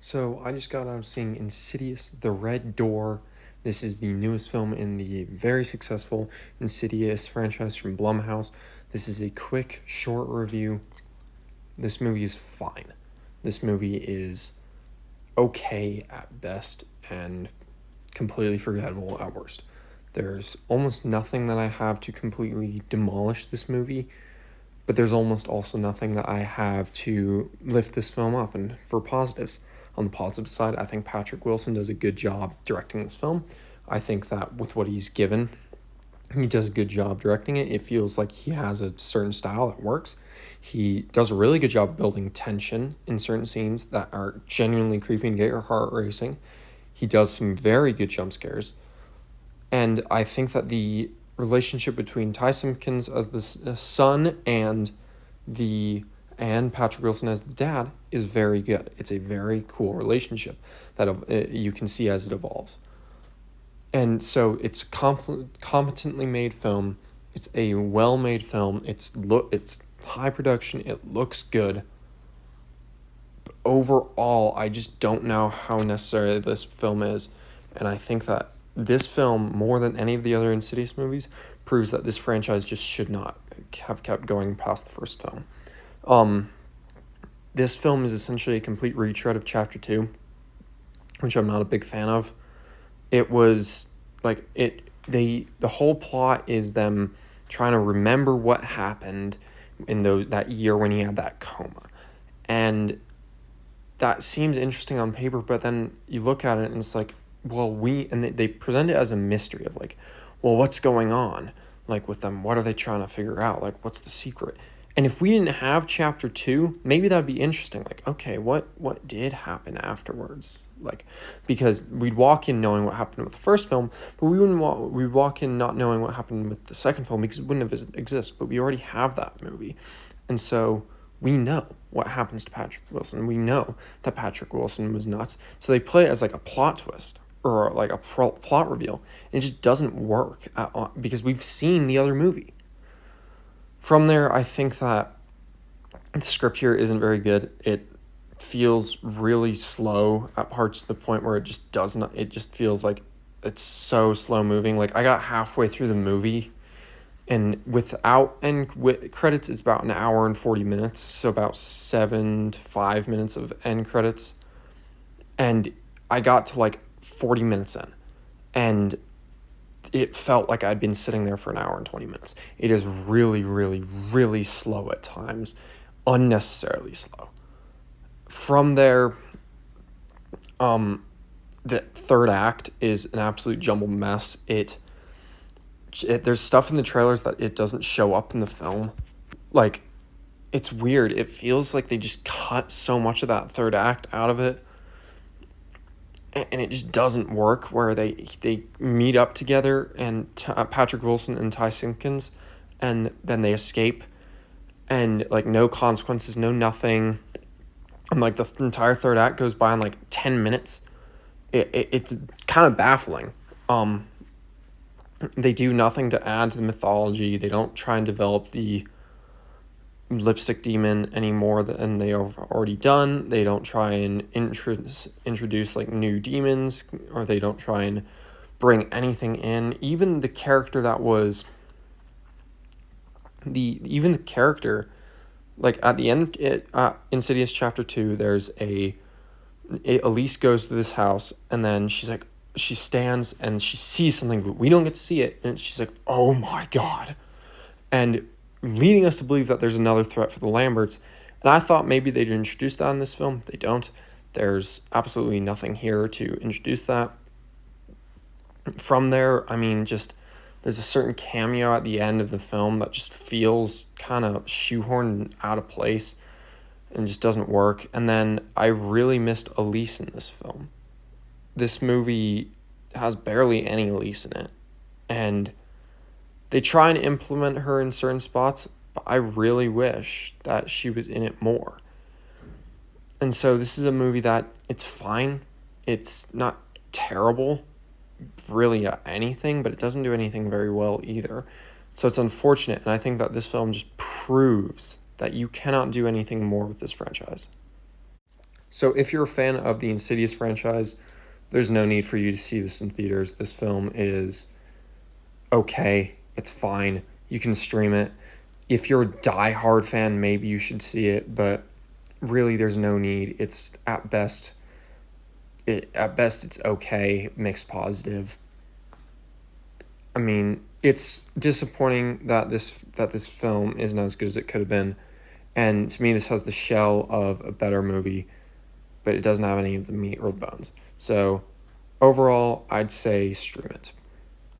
So I just got out of seeing Insidious: The Red Door. This is the newest film in the very successful Insidious franchise from Blumhouse. This is a quick, short review. This movie is fine. This movie is okay at best and completely forgettable at worst. There's almost nothing that I have to completely demolish this movie, but there's almost also nothing that I have to lift this film up and for positives. On the positive side, I think Patrick Wilson does a good job directing this film. I think that with what he's given, he does a good job directing it. It feels like he has a certain style that works. He does a really good job building tension in certain scenes that are genuinely creepy and get your heart racing. He does some very good jump scares. And I think that the relationship between Ty Simpkins as the son and Patrick Wilson as the dad is very good. It's a very cool relationship that you can see as it evolves. And so it's competently made film. It's a well-made film. It's high production. It looks good. But overall, I just don't know how necessary this film is, and I think that this film, more than any of the other Insidious movies, proves that this franchise just should not have kept going past the first film. This film is essentially a complete retread of Chapter 2, which I'm not a big fan of. It was like the whole plot is them trying to remember what happened in that year when he had that coma. And that seems interesting on paper, but then you look at it and it's like, well, they present it as a mystery of like, well, what's going on? Like with them, what are they trying to figure out? Like, what's the secret? And if we didn't have Chapter 2, maybe that'd be interesting. Like, okay, what did happen afterwards? Like, because we'd walk in knowing what happened with the first film, but we'd walk in not knowing what happened with the second film because it wouldn't have exist. But we already have that movie, and so we know what happens to Patrick Wilson. We know that Patrick Wilson was nuts. So they play it as like a plot twist or like a plot reveal, and it just doesn't work at all because we've seen the other movie. From there, I think that the script here isn't very good. It feels really slow at parts to the point where it just feels like it's so slow moving. Like I got halfway through the movie and without end credits it's about an hour and 40 minutes. So about 7 to 5 minutes of end credits. And I got to like 40 minutes in and it felt like I'd been sitting there for an hour and 20 minutes. It is really, really, really slow at times, unnecessarily slow. From there, the third act is an absolute jumbled mess. There's stuff in the trailers that it doesn't show up in the film. Like, it's weird. It feels like they just cut so much of that third act out of it. And it just doesn't work where they meet up together and Patrick Wilson and Ty Simpkins, and then they escape and like no consequences, no nothing. And like the entire third act goes by in like 10 minutes. It's kind of baffling. They do nothing to add to the mythology. They don't try and develop the lipstick demon any more than they have already done. They don't try and introduce like new demons, or they don't try and bring anything in. Even the character that was even the character, like at the end of it, Insidious Chapter 2, there's Elise goes to this house and then she stands and she sees something, but we don't get to see it. And she's like, oh my God. And leading us to believe that there's another threat for the Lamberts. And I thought maybe they'd introduce that in this film. They don't. There's absolutely nothing here to introduce that. From there, I mean, just there's a certain cameo at the end of the film that just feels kind of shoehorned out of place and just doesn't work. And then I really missed Elise in this film. This movie has barely any Elise in it. And they try and implement her in certain spots, but I really wish that she was in it more. And so this is a movie that it's fine. It's not terrible, really anything, but it doesn't do anything very well either. So it's unfortunate, and I think that this film just proves that you cannot do anything more with this franchise. So if you're a fan of the Insidious franchise, there's no need for you to see this in theaters. This film is okay. It's fine. You can stream it. If you're a die-hard fan, maybe you should see it, but really there's no need. It's at best it's okay, mixed positive. I mean, it's disappointing that this film isn't as good as it could have been. And to me, this has the shell of a better movie, but it doesn't have any of the meat or the bones. So overall, I'd say stream it.